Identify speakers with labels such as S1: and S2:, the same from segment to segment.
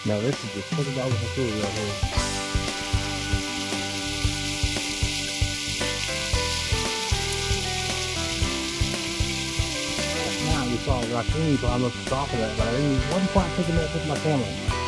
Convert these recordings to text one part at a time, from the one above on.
S1: Now this is just $20 a tour right here. Last night we saw a raccoon climb up the top of that, but I wasn't quite picking that with my camera.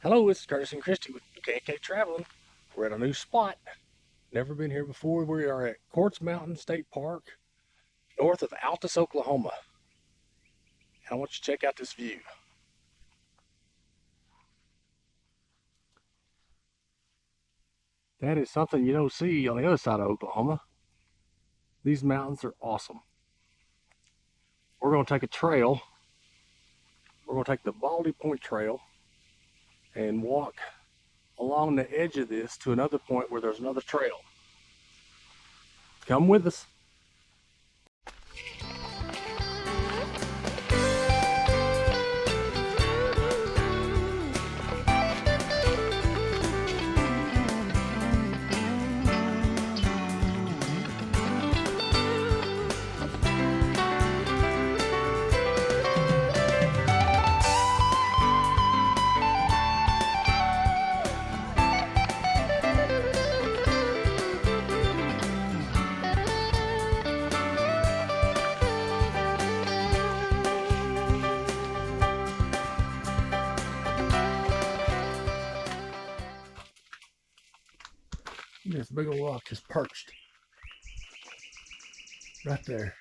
S1: Hello, it's Curtis and Christy with KK Traveling. We're at a new spot. Never been here before. We are at Quartz Mountain State Park, north of Altus, Oklahoma. And I want you to check out this view. That is something you don't see on the other side of Oklahoma. These mountains are awesome. We're going to take a trail. We're going to take the Baldy Point Trail and walk along the edge of this to another point where there's another trail. Come with us. This big old rock is perched right there.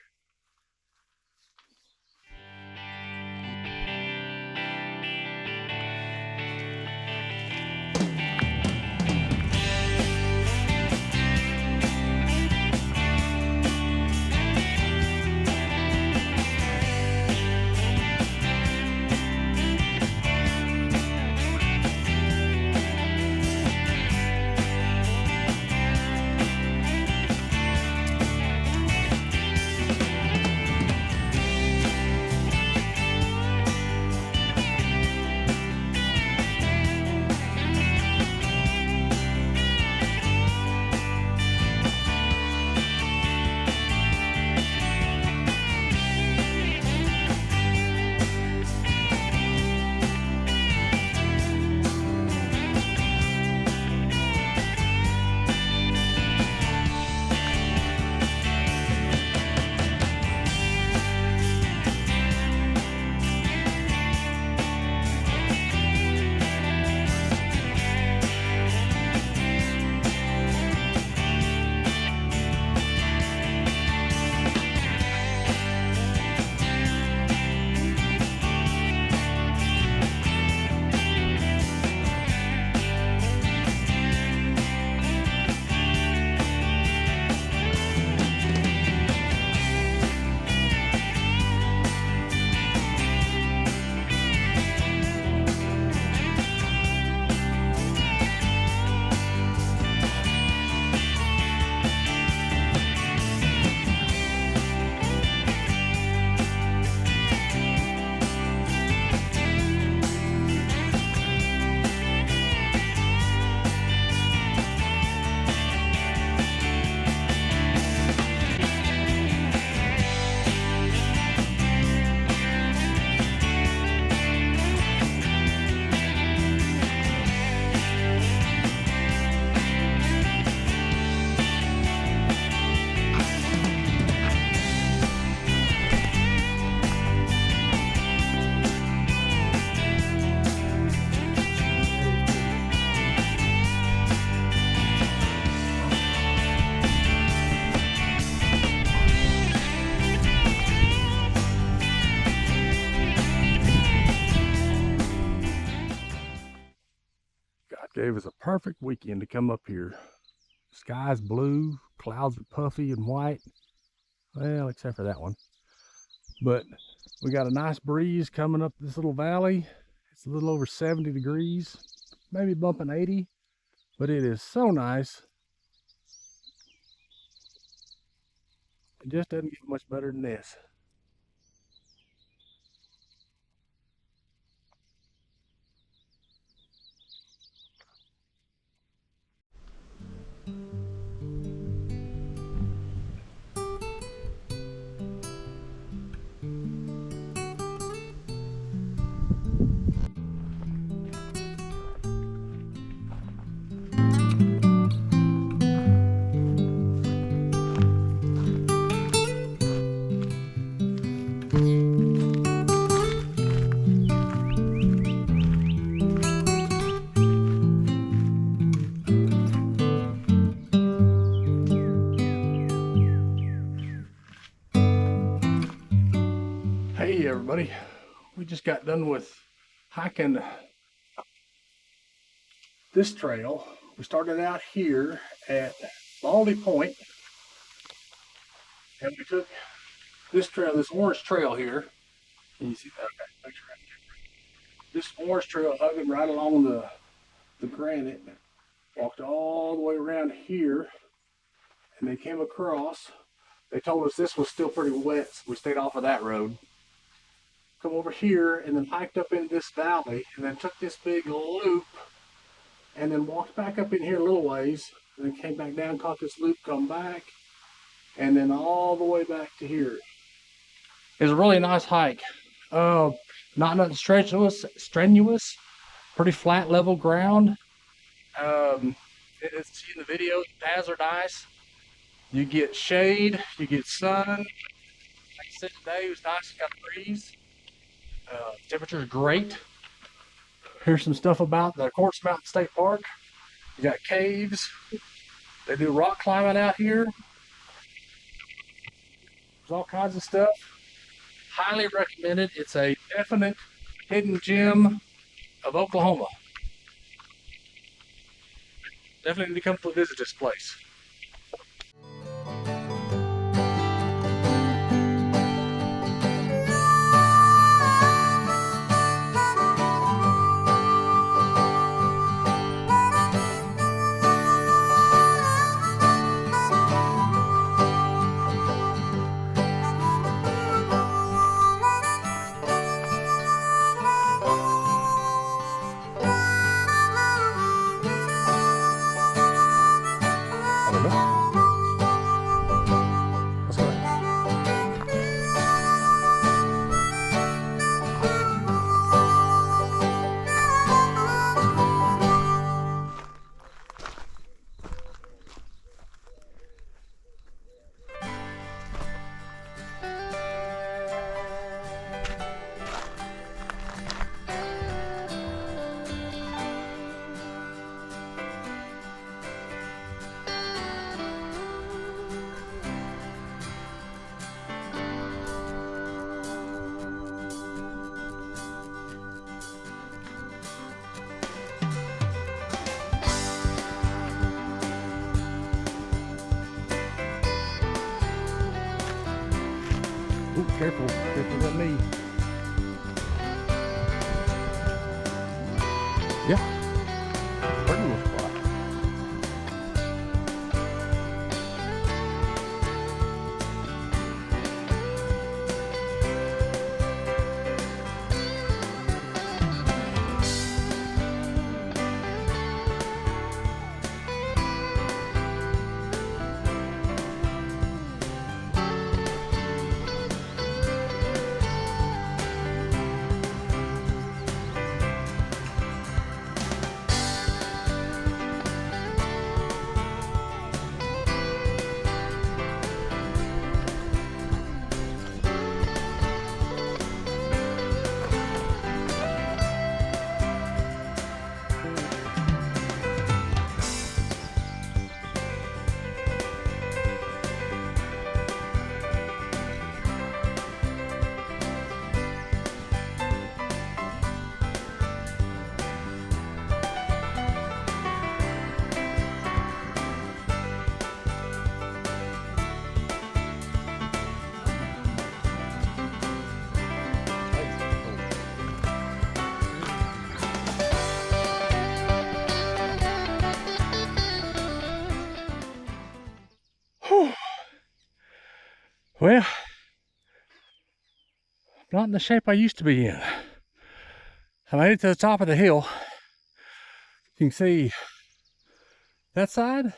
S1: Gave us a perfect weekend to come up here. Sky's blue, clouds are puffy and white. Well, except for that one. But we got a nice breeze coming up this little valley. It's a little over 70 degrees, maybe bumping 80, but it is so nice. It just doesn't get much better than this. Hey everybody, we just got done with hiking this trail. We started out here at Baldy Point, and we took this trail, this orange trail here. Can you see that? Okay, make sure I can get this orange trail hugging right along the granite. Walked all the way around here, and they came across. They told us this was still pretty wet, so we stayed off of that road. Come over here and then hiked up into this valley and then took this big loop and then walked back up in here a little ways and then came back down, caught this loop, come back, and then all the way back to here. It was a really nice hike. Not nothing strenuous, pretty flat level ground. As you see in the video, the paths are nice. You get shade, you get sun. Like I said today, it was nice, got a breeze. Temperature is great. Here's some stuff about the Quartz Mountain State Park. You got caves. They do rock climbing out here. There's all kinds of stuff. Highly recommended. It's a definite hidden gem of Oklahoma. Definitely need to come visit this place. Ooh, careful with me. Yeah, pretty little spot. Well, not in the shape I used to be in. I made it to the top of the hill. You can see that side,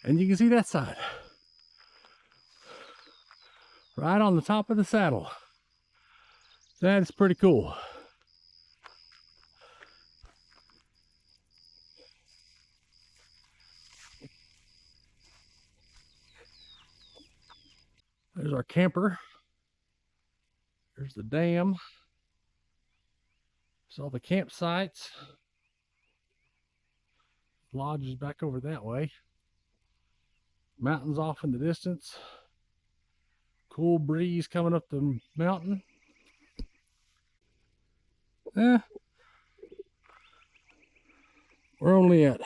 S1: and you can see that side. Right on the top of the saddle. That is pretty cool. There's our camper. There's the dam. There's all the campsites. Lodge is back over that way. Mountains off in the distance. Cool breeze coming up the mountain. We're only at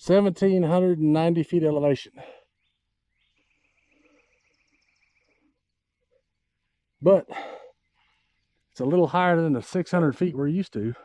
S1: 1,790 feet elevation. But it's a little higher than the 600 feet we're used to.